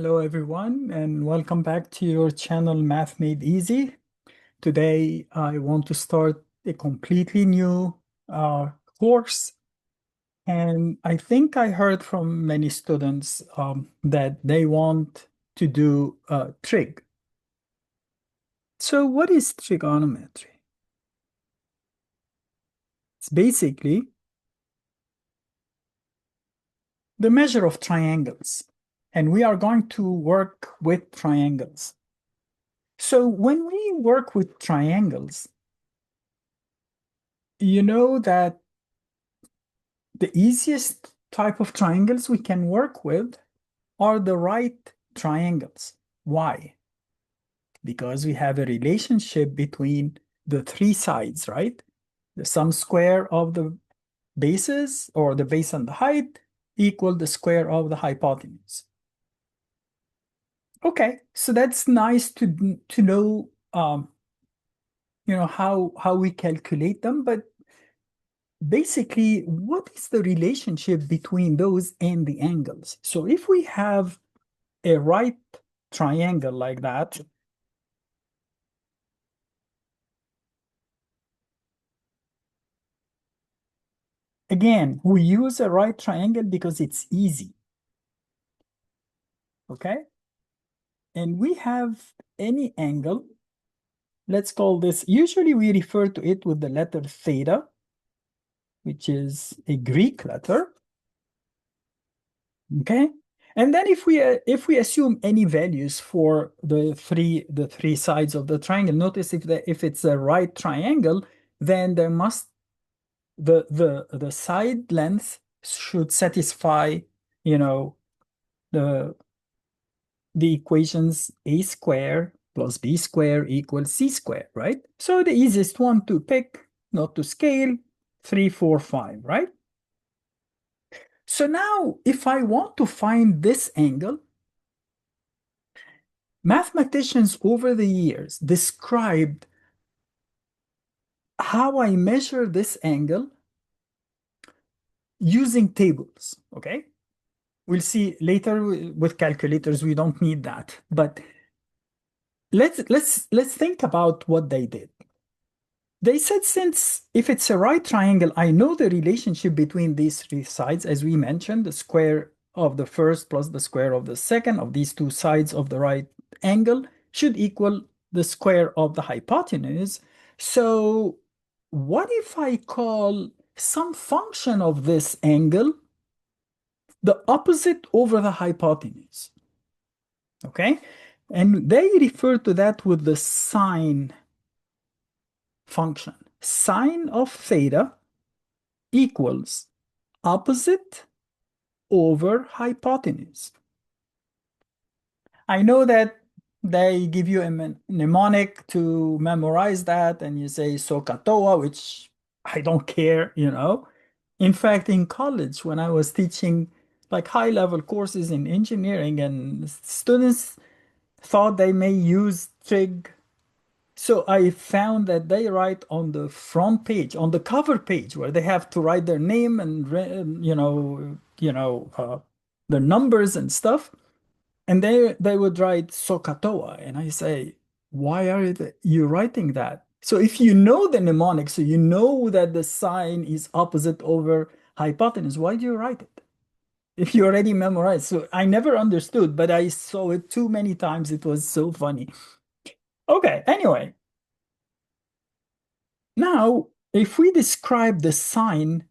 Hello, everyone, and welcome back to your channel, Math Made Easy. Today, I want to start a completely new uh, course, and I think I heard from many students that they want to do trig. So, what is trigonometry? It's basically the measure of triangles, and we are going to work with triangles. So, when we work with triangles, you know that the easiest type of triangles we can work with are the right triangles. Why? Because we have a relationship between the three sides, right? The sum square of the bases, or the base and the height, equal the square of the hypotenuse. Okay, so that's nice to know, how we calculate them, but basically, what is the relationship between those and the angles? So if we have a right triangle like that, again, we use a right triangle because it's easy, okay? And we have any angle, let's call this, usually we refer to it with the letter theta, which is a Greek letter, okay? And then if we assume any values for the three sides of the triangle, notice if it's a right triangle, then there must the side length should satisfy, you know, the the equations a square plus b square equals c square, right? So the easiest one to pick, not to scale, 3, 4, 5, right? So now if I want to find this angle, mathematicians over the years described how I measure this angle using tables, okay? We'll see later with calculators, we don't need that. But let's think about what they did. They said, since if it's a right triangle, I know the relationship between these three sides, as we mentioned, the square of the first plus the square of the second of these two sides of the right angle should equal the square of the hypotenuse. So what if I call some function of this angle the opposite over the hypotenuse? Okay? And they refer to that with the sine function. Sine of theta equals opposite over hypotenuse. I know that they give you a mnemonic to memorize that, and you say SOHCAHTOA, which I don't care. In fact, in college, when I was teaching like high-level courses in engineering, and students thought they may use trig. So I found that they write on the front page, on the cover page, where they have to write their name and their numbers and stuff, and they would write SOHCAHTOA, and I say, why are you writing that? So if you know the mnemonic, so you know that the sine is opposite over hypotenuse, why do you write it? If you already memorized. So I never understood, but I saw it too many times. It was so funny. Okay, anyway. Now, if we describe the sine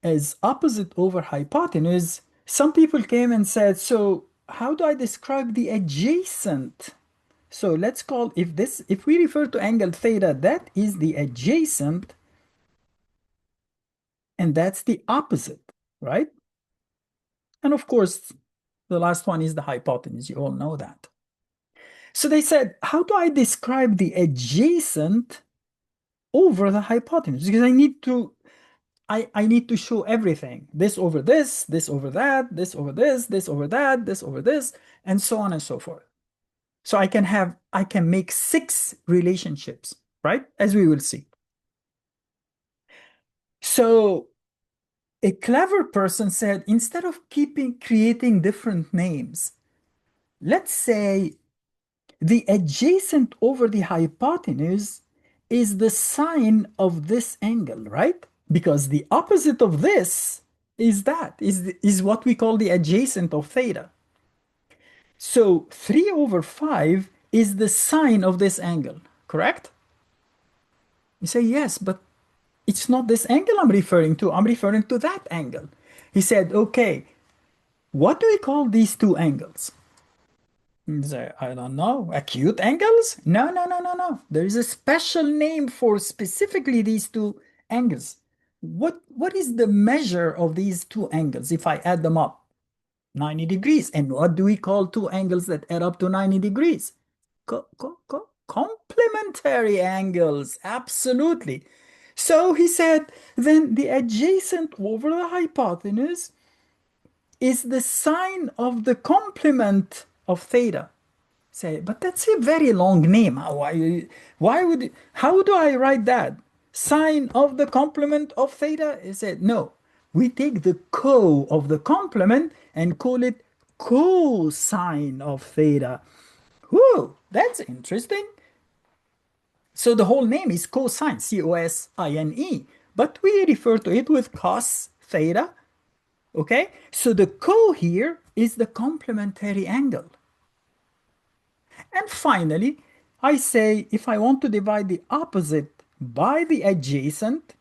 as opposite over hypotenuse, some people came and said, so how do I describe the adjacent? So let's call, if we refer to angle theta, that is the adjacent, and that's the opposite, right? And of course, the last one is the hypotenuse. You all know that. So they said, how do I describe the adjacent over the hypotenuse? Because I need to show everything. This over this over that, this over this over that, this over this, and so on and so forth. So I can make 6 relationships, right? As we will see. So a clever person said, instead of creating different names, let's say the adjacent over the hypotenuse is the sine of this angle, right? Because the opposite of this is is what we call the adjacent of theta. So 3 over 5 is the sine of this angle, correct? You say, yes, but it's not this angle I'm referring to. I'm referring to that angle. He said, okay, what do we call these two angles? You say, I don't know. Acute angles? No, no, no, no, no. There is a special name for specifically these two angles. What is the measure of these two angles if I add them up? 90 degrees. And what do we call two angles that add up to 90 degrees? Complementary angles. Absolutely. So he said, then the adjacent over the hypotenuse is the sine of the complement of theta. Say, but that's a very long name. How do I write that? Sine of the complement of theta? He said, no. We take the co of the complement and call it cosine of theta. Whoa, that's interesting. So the whole name is cosine, C-O-S-I-N-E, but we refer to it with cos theta. Okay, so the co here is the complementary angle. And finally, I say if I want to divide the opposite by the adjacent,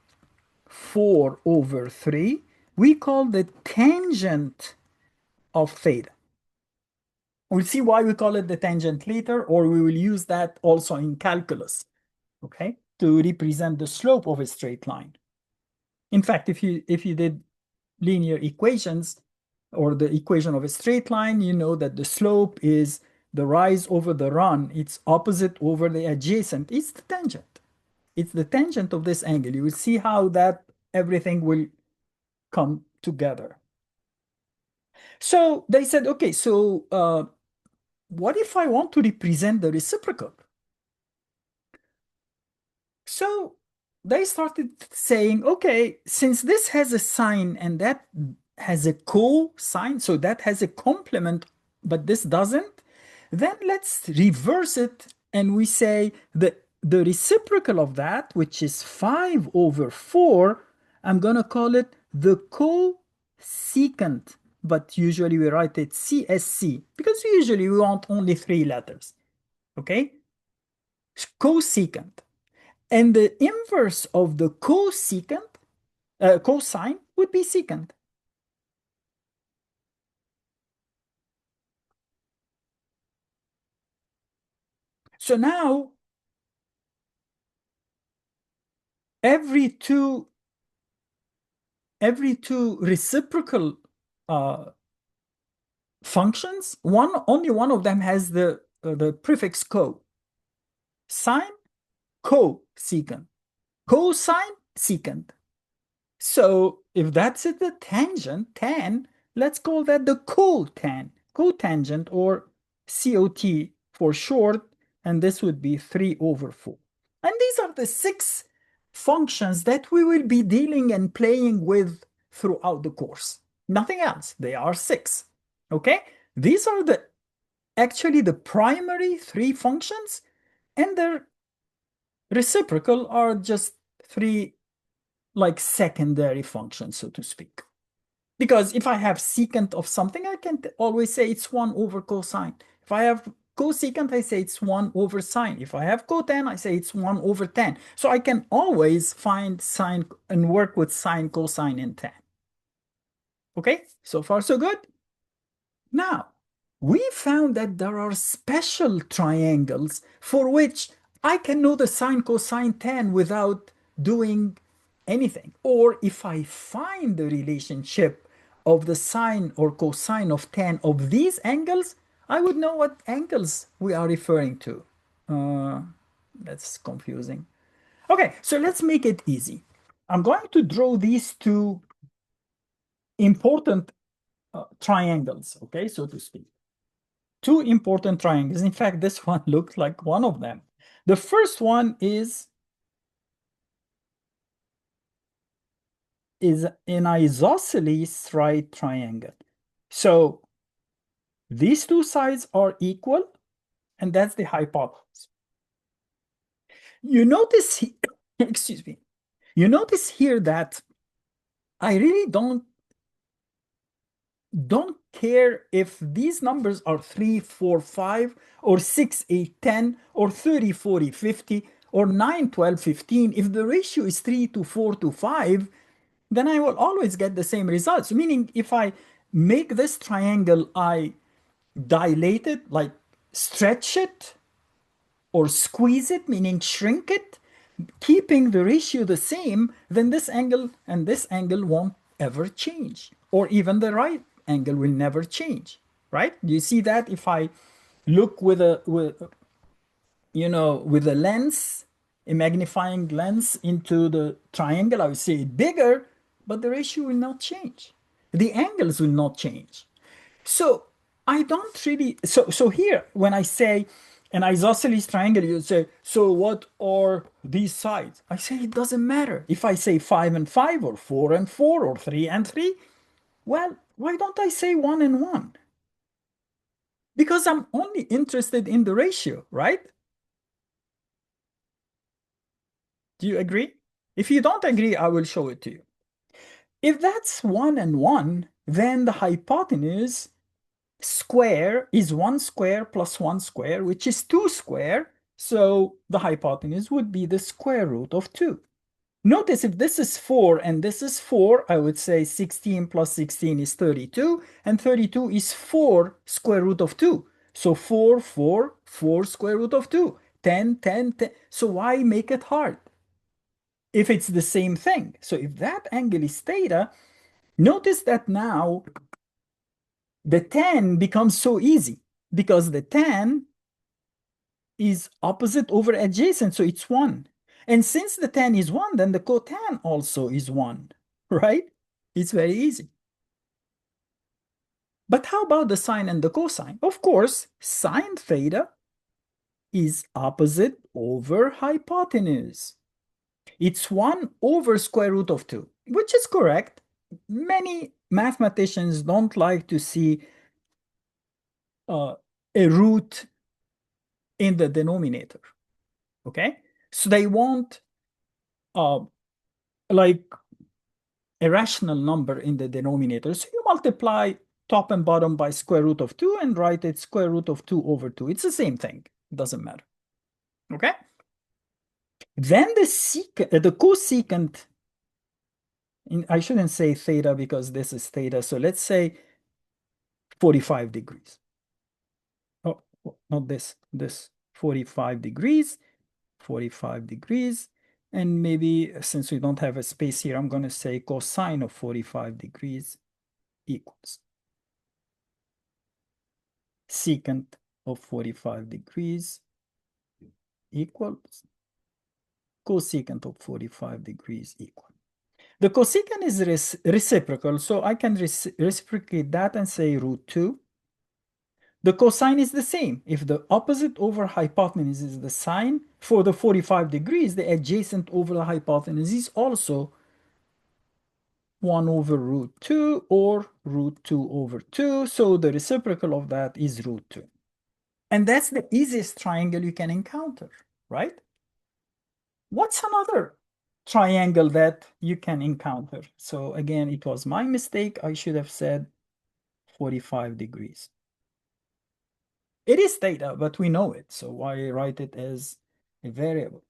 4 over 3, we call the tangent of theta. We'll see why we call it the tangent later, or we will use that also in calculus, okay, to represent the slope of a straight line. In fact, if you did linear equations or the equation of a straight line, you know that the slope is the rise over the run. It's opposite over the adjacent. It's the tangent. It's the tangent of this angle. You will see how that everything will come together. So they said, okay, so what if I want to represent the reciprocal? So they started saying, okay, since this has a sine and that has a cosine, so that has a complement, but this doesn't, then let's reverse it and we say the reciprocal of that, which is 5 over 4, I'm going to call it the cosecant, but usually we write it CSC because usually we want only 3 letters, okay? Cosecant. And the inverse of the cosecant, cosine would be secant. So now every two every two reciprocal uh, functions, only one of them has the prefix co. Sine, cosecant. Cosine, secant. So if that's it, the tangent, tan, let's call that the cotangent, or COT for short, and this would be 3 over 4. And these are the 6 functions that we will be dealing and playing with throughout the course. Nothing else. They are 6. Okay? These are actually the primary 3 functions, and their reciprocal are just 3 like secondary functions, so to speak. Because if I have secant of something, I can always say it's 1 over cosine. If I have cosecant, I say it's 1 over sine. If I have cotan, I say it's 1 over tan. So I can always find sine and work with sine, cosine, and tan. Okay, so far so good. Now, we found that there are special triangles for which I can know the sine, cosine, tan without doing anything. Or if I find the relationship of the sine or cosine of tan of these angles, I would know what angles we are referring to. Uh, that's confusing. Okay, so let's make it easy. I'm going to draw these two important triangles, okay, so to speak. Two important triangles. In fact, this one looks like one of them. The first one is an isosceles right triangle. So These two sides are equal, and that's the hypotenuse. You notice, excuse me, you notice here that I really don't care if these numbers are 3, 4, 5, or 6, 8, 10, or 30, 40, 50, or 9, 12, 15. If the ratio is 3 to 4 to 5, then I will always get the same results. Meaning, if I make this triangle, I dilate it, like stretch it, or squeeze it, meaning shrink it, keeping the ratio the same, then this angle and this angle won't ever change. Or even the right angle will never change, right? Do you see that if I look with with a lens, a magnifying lens into the triangle, I would see it bigger, but the ratio will not change. The angles will not change. So I don't really. So here, when I say an isosceles triangle, you say, so what are these sides? I say it doesn't matter. If I say 5 and 5, or 4 and 4, or 3 and 3, well, why don't I say 1 and 1? Because I'm only interested in the ratio, right? Do you agree? If you don't agree, I will show it to you. If that's 1 and 1, then the hypotenuse square is 1 square plus 1 square, which is 2 square. So the hypotenuse would be the square root of 2. Notice if this is 4 and this is 4, I would say 16 plus 16 is 32, and 32 is 4 square root of 2. So 4, 4, 4 square root of 2, 10, 10, 10. So why make it hard if it's the same thing? So if that angle is theta, notice that now the tan becomes so easy because the tan is opposite over adjacent, so it's 1. And since the tan is 1, then the cotan also is 1, right? It's very easy. But how about the sine and the cosine? Of course, sine theta is opposite over hypotenuse. It's 1 over square root of 2, which is correct. Many mathematicians don't like to see a root in the denominator, okay? So they want uh, like a rational number in the denominator. So you multiply top and bottom by square root of 2 and write it square root of 2 over 2. It's the same thing. It doesn't matter. Okay? Then the cosecant, I shouldn't say theta because this is theta. So let's say 45 degrees. Oh, not this 45 degrees, 45 degrees. And maybe since we don't have a space here, I'm going to say cosine of 45 degrees equals secant of 45 degrees equals cosecant of 45 degrees equal. The cosecant is reciprocal, so I can reciprocate that and say root 2. The cosine is the same. If the opposite over hypotenuse is the sine, for the 45 degrees, the adjacent over the hypotenuse is also 1 over root 2 or root 2 over 2. So the reciprocal of that is root 2. And that's the easiest triangle you can encounter, right? What's another triangle that you can encounter? So again, it was my mistake. I should have said 45 degrees. It is theta, but we know it. So why write it as a variable?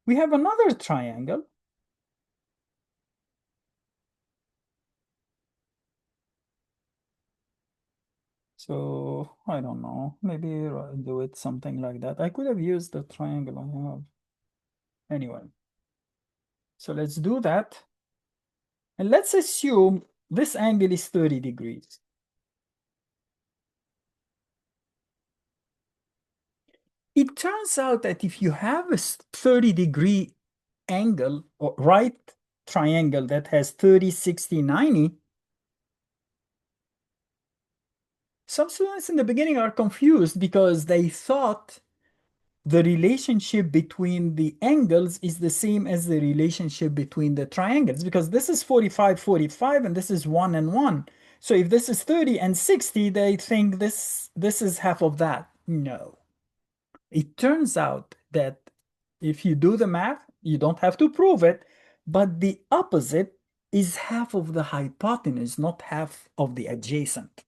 We have another triangle. So I don't know, maybe do it something like that. I could have used the triangle I have. Anyway, so let's do that. And let's assume this angle is 30 degrees. It turns out that if you have a 30-degree angle or right triangle that has 30, 60, 90, some students in the beginning are confused because they thought the relationship between the angles is the same as the relationship between the triangles, because this is 45, 45, and this is 1 and 1. So if this is 30 and 60, they think this is half of that. No. It turns out that if you do the math, you don't have to prove it, but the opposite is half of the hypotenuse, not half of the adjacent.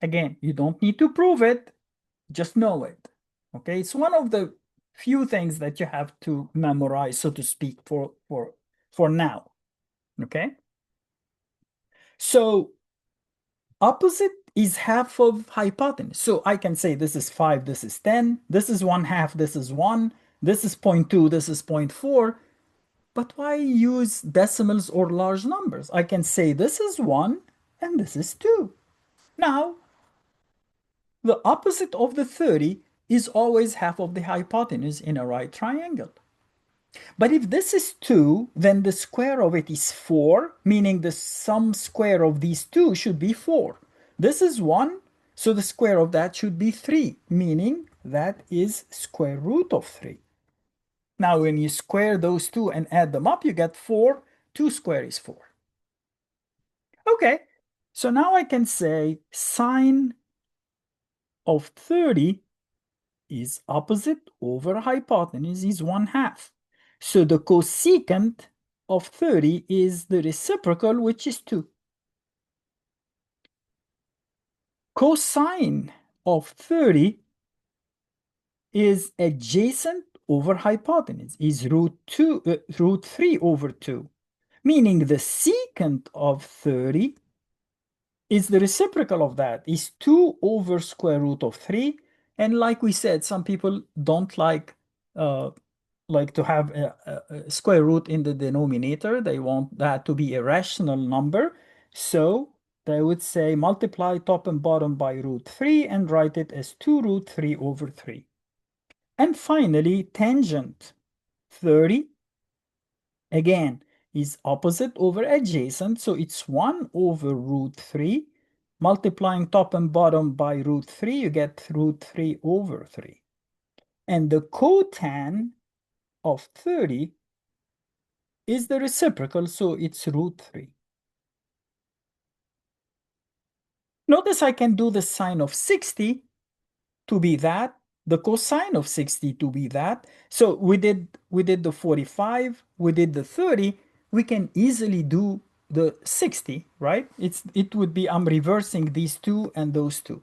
Again, you don't need to prove it, just know it. Okay, it's one of the few things that you have to memorize, so to speak, for now. Okay, so opposite is half of hypotenuse. So I can say this is 5, this is 10, this is 1 half, this is 1, this is 0.2, this is zero point 0.4. But why use decimals or large numbers? I can say this is 1 and this is 2. Now, the opposite of the 30 is always half of the hypotenuse in a right triangle. But if this is 2, then the square of it is 4, meaning the sum square of these two should be 4. This is 1, so the square of that should be 3, meaning that is square root of 3. Now, when you square those two and add them up, you get 4. 2 squared is 4. Okay, so now I can say sine of 30 is opposite over hypotenuse is 1 half. So the cosecant of 30 is the reciprocal, which is 2. Cosine of 30 is adjacent over hypotenuse, is root 3 over 2, meaning the secant of 30 is the reciprocal of that, is 2 over square root of 3. And like we said, some people don't like to have a square root in the denominator. They want that to be a rational number. So they would say multiply top and bottom by root 3 and write it as 2 root 3 over 3. And finally, tangent 30, again, is opposite over adjacent. So it's 1 over root 3. Multiplying top and bottom by root 3, you get root 3 over 3. And the cotan of 30 is the reciprocal, so it's root 3. Notice I can do the sine of 60 to be that, the cosine of 60 to be that. So we did the 45, we did the 30, we can easily do the 60, right? It would be, I'm reversing these two and those two.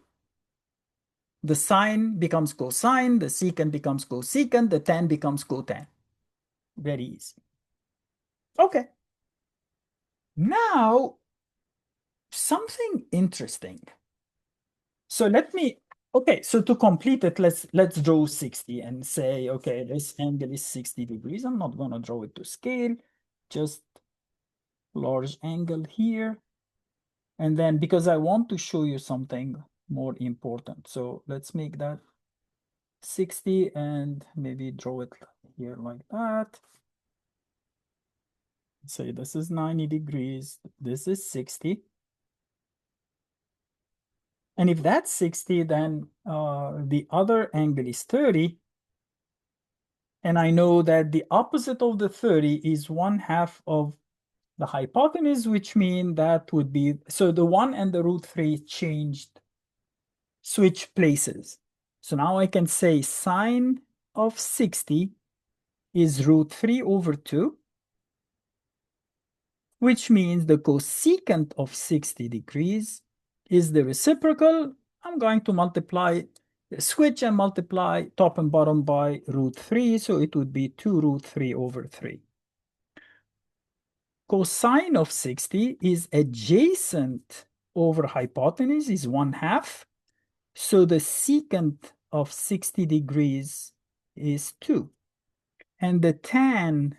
The sine becomes cosine, the secant becomes cosecant, the tan becomes cotan. Very easy. Okay. Now, something interesting. So okay, so to complete it, let's draw 60 and say, okay, this angle is 60 degrees. I'm not going to draw it to scale, just large angle here. And then because I want to show you something more important, so let's make that 60 and maybe draw it here like that. Say this is 90 degrees, this is 60. And if that's 60, then the other angle is 30. And I know that the opposite of the 30 is 1 half of the hypotenuse, which means that would be, so the 1 and the root 3 switch places. So now I can say sine of 60 is root 3 over 2, which means the cosecant of 60 degrees is the reciprocal. I'm going to switch and multiply top and bottom by root 3, so it would be 2 root 3 over 3. Cosine of 60 is adjacent over hypotenuse, is 1 half. So the secant of 60 degrees is 2. And the tan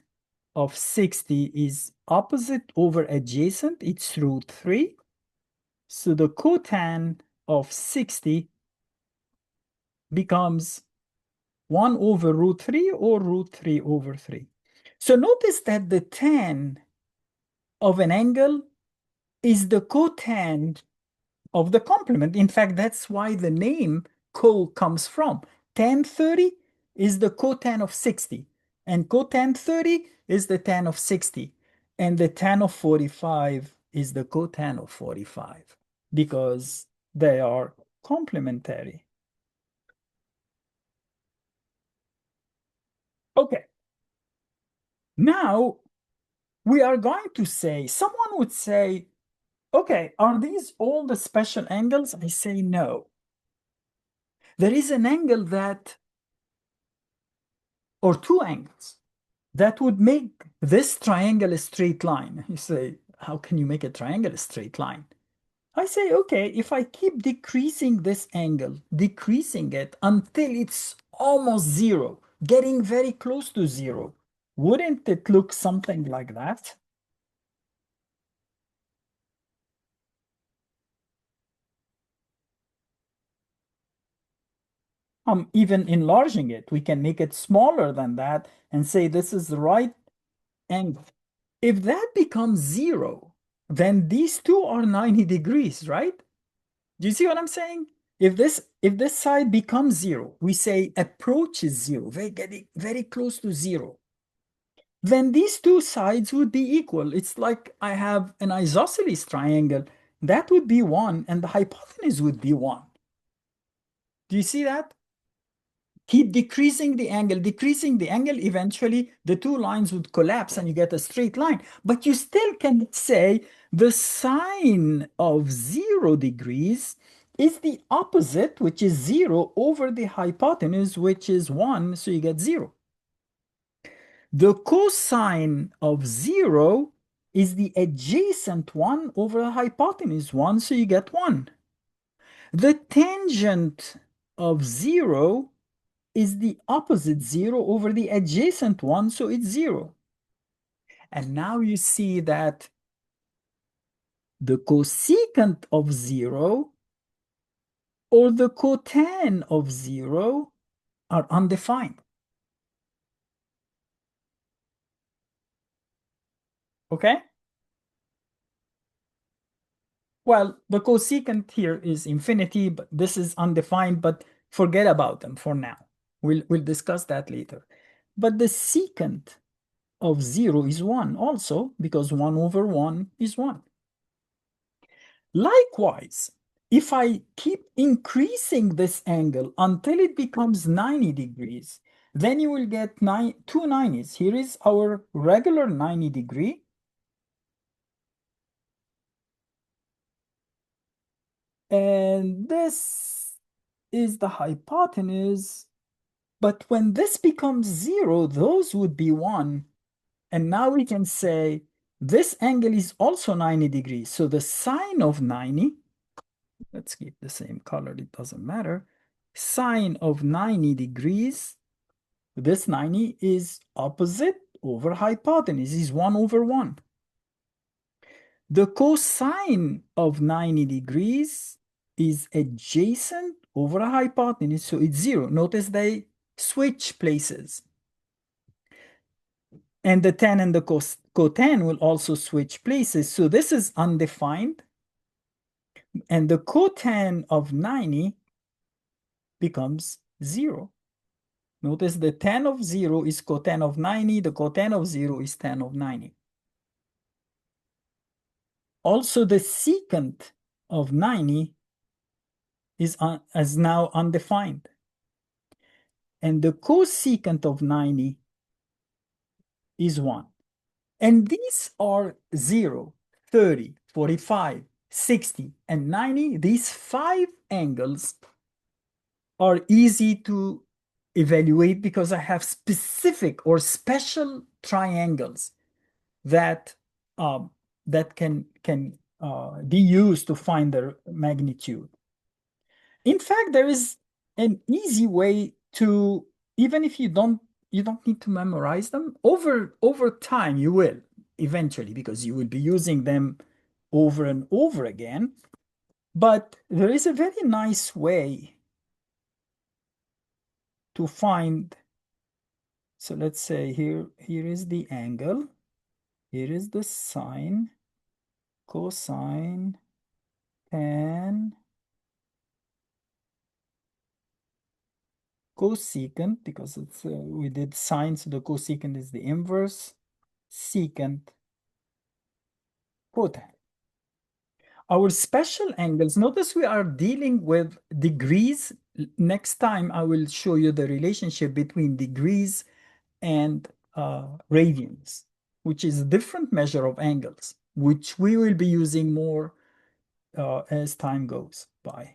of 60 is opposite over adjacent, it's root 3. So the cotan of 60 becomes 1 over root 3 or root 3 over 3. So notice that the tan of an angle is the cotan of the complement. In fact, that's why the name co comes from. tan 30 is the cotan of 60, and cotan 30 is the tan of 60, and the tan of 45 is the cotan of 45 because they are complementary. Okay, now we are going to say, someone would say, okay, are these all the special angles? I say no. There is an angle that, or two angles, that would make this triangle a straight line. You say, how can you make a triangle a straight line? I say, okay, if I keep decreasing this angle, decreasing it until it's almost zero, getting very close to zero, wouldn't it look something like that? Even enlarging it, we can make it smaller than that and say this is the right angle. If that becomes zero, then these two are 90 degrees, right? Do you see what I'm saying? If this side becomes zero, we say approaches zero, very getting very close to zero, then these two sides would be equal. It's like I have an isosceles triangle. That would be one, and the hypotenuse would be one. Do you see that? Keep decreasing the angle, eventually the two lines would collapse and you get a straight line. But you still can say the sine of 0 degrees is the opposite, which is 0, over the hypotenuse, which is 1, so you get 0. The cosine of 0 is the adjacent one over the hypotenuse, 1, so you get 1. The tangent of 0 is the opposite 0 over the adjacent one, so it's 0. And now you see that the cosecant of 0 or the cotan of 0 are undefined. Okay? Well, the cosecant here is infinity, but this is undefined, but forget about them for now. We'll discuss that later. But the secant of 0 is 1 also, because 1 over 1 is 1. Likewise, if I keep increasing this angle until it becomes 90 degrees, then you will get two 90s. Here is our regular 90 degree. And this is the hypotenuse. But when this becomes 0, those would be 1. And now we can say this angle is also 90 degrees. So the sine of 90, let's keep the same color, it doesn't matter. Sine of 90 degrees, this 90 is opposite over hypotenuse, is 1 over 1. The cosine of 90 degrees is adjacent over a hypotenuse, so it's 0. Notice they switch places. And the tan and the cotan will also switch places, so this is undefined. And the cotan of 90 becomes 0. Notice the tan of 0 is cotan of 90, the cotan of 0 is tan of 90. Also, the secant of 90 is now undefined. And the cosecant of 90 is 1. And these are 0, 30, 45, 60, and 90. These 5 angles are easy to evaluate because I have specific or special triangles that that can be used to find their magnitude. In fact, there is an easy way to, even if you don't need to memorize them, over time you will eventually, because you will be using them over and over again. But there is a very nice way to find. So let's say here is the angle, here is the sine, cosine, tan, cosecant, because it's we did sine, so the cosecant is the inverse, secant, cotan. Our special angles, notice we are dealing with degrees. Next time, I will show you the relationship between degrees and radians, which is a different measure of angles, which we will be using more as time goes by.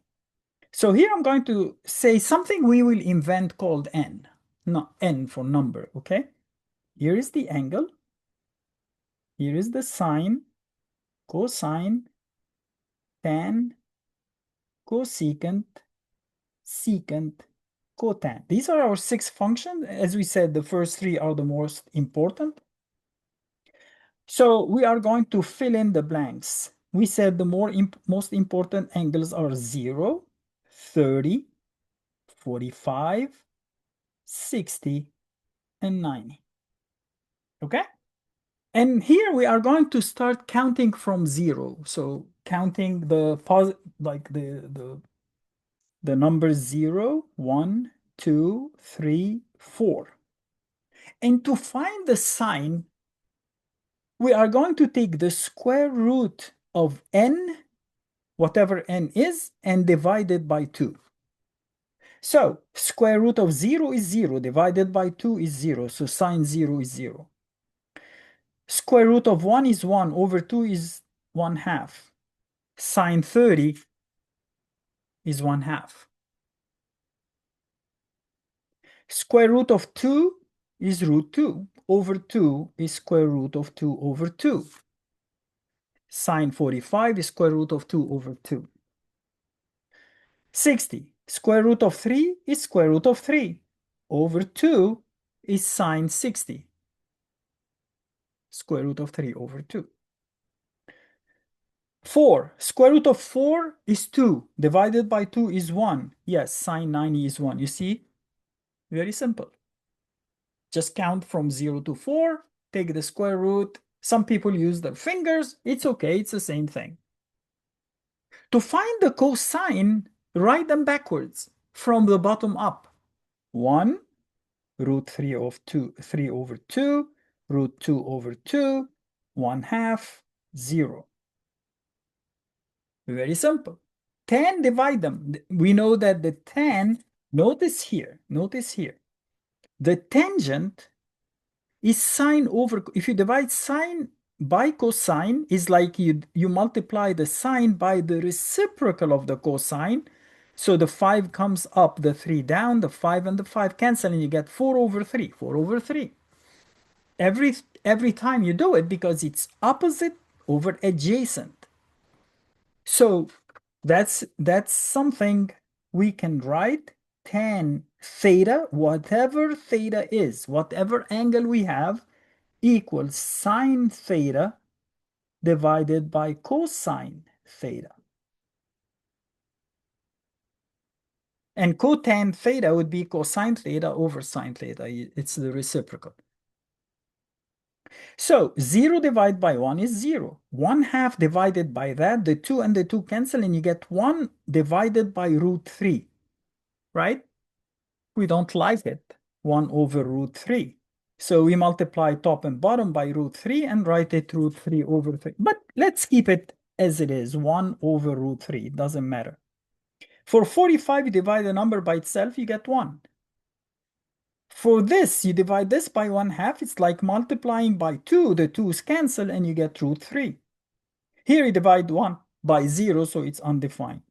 So here I'm going to say something we will invent called n, not n for number, okay? Here is the angle. Here is the sine, cosine, tan, cosecant, secant, cotan. These are our 6 functions. As we said, the first 3 are the most important. So we are going to fill in the blanks. We said the most important angles are 0, 30, 45, 60, and 90. Okay? And here we are going to start counting from 0. So counting the the numbers 0, 1, 2, 3, 4. And to find the sine, we are going to take the square root of n, whatever n is, and divide it by 2. So square root of 0 is 0, divided by 2 is 0, so sine 0 is 0. Square root of 1 is 1, over 2 is 1 half. Sine 30 is 1 half. Square root of 2 is root 2, over 2 is square root of 2 over 2. Sine 45 is square root of 2 over 2. 60, square root of 3 is square root of 3. Over 2 is sine 60. Square root of 3 over 2. 4, square root of 4 is 2. Divided by 2 is 1. Yes, sine 90 is 1. You see? Very simple. Just count from 0 to 4, take the square root. Some people use their fingers. It's okay, it's the same thing. To find the cosine, write them backwards from the bottom up. 1, root 3 of 2, 3 over 2, root 2 over 2, 1 half, 0. Very simple. Tan, divide them. We know that the tan, notice here, the tangent is sine over, if you divide sine by cosine, is like you multiply the sine by the reciprocal of the cosine. So the 5 comes up, the 3 down, the 5 and the 5 cancel, and you get 4 over 3, 4 over 3. Every time you do it, because it's opposite over adjacent. So that's something we can write. Tan theta, whatever theta is, whatever angle we have, equals sine theta divided by cosine theta. And cotan theta would be cosine theta over sine theta. It's the reciprocal. So 0 divided by 1 is 0. 1 half divided by that, the 2 and the 2 cancel, and you get 1 divided by root 3, right? We don't like it, 1 over root 3. So we multiply top and bottom by root 3 and write it root 3 over 3. But let's keep it as it is, 1 over root 3. It doesn't matter. For 45, you divide the number by itself, you get 1. For this, you divide this by 1 half. It's like multiplying by 2. The 2's cancel, and you get root 3. Here, you divide 1 by 0, so it's undefined.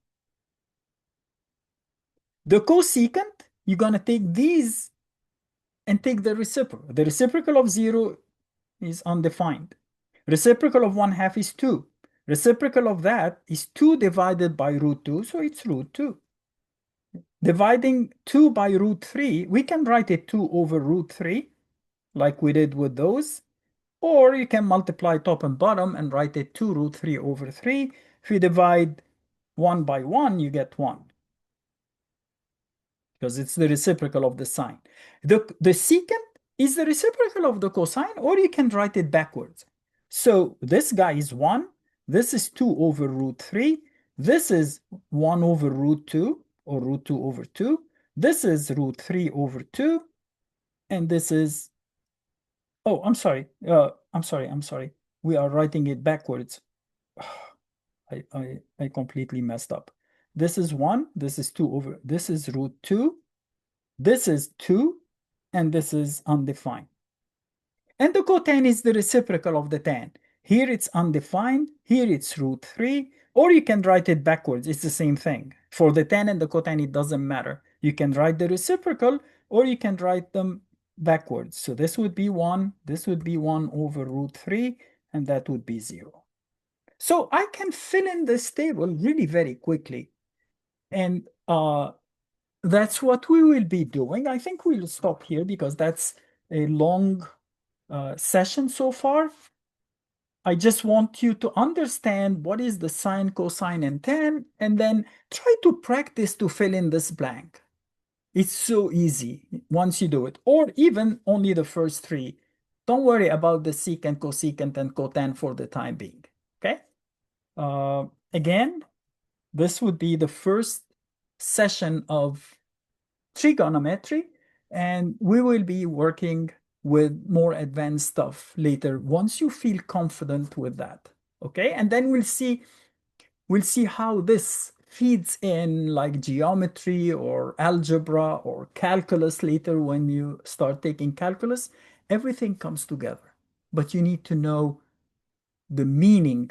The cosecant, you're going to take these and take the reciprocal. The reciprocal of 0 is undefined. Reciprocal of 1 half is 2. Reciprocal of that is 2 divided by root 2, so it's root 2. Dividing 2 by root 3, we can write it 2 over root 3, like we did with those. Or you can multiply top and bottom and write it 2 root 3 over 3. If you divide 1 by 1, you get 1. Because it's the reciprocal of the sine. The secant is the reciprocal of the cosine, or you can write it backwards. So this guy is 1. This is 2 over root 3. This is 1 over root 2, or root 2 over 2. This is root 3 over 2, and this is, oh, I'm sorry. We are writing it backwards. I completely messed up. This is 1, this is 2 over, this is root 2, this is 2, and this is undefined. And the cotangent is the reciprocal of the tan. Here it's undefined, here it's root 3, or you can write it backwards. It's the same thing. For the tan and the cotangent, it doesn't matter. You can write the reciprocal, or you can write them backwards. So this would be 1, this would be 1 over root 3, and that would be 0. So I can fill in this table really very quickly. And that's what we will be doing. I think we'll stop here because that's a long session so far. I just want you to understand what is the sine, cosine, and tan, and then try to practice to fill in this blank. It's so easy once you do it, or even only the first three. Don't worry about the secant, cosecant, and cotan for the time being. Okay? Again, this would be the first session of trigonometry, and we will be working with more advanced stuff later once you feel confident with that. Okay, and then we'll see how this feeds in like geometry or algebra or calculus later when you start taking calculus. Everything comes together, but you need to know the meaning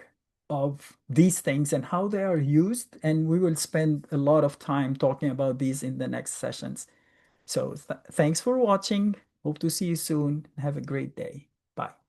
of these things and how they are used, and we will spend a lot of time talking about these in the next sessions. So thanks for watching. Hope to see you soon. Have a great day. Bye.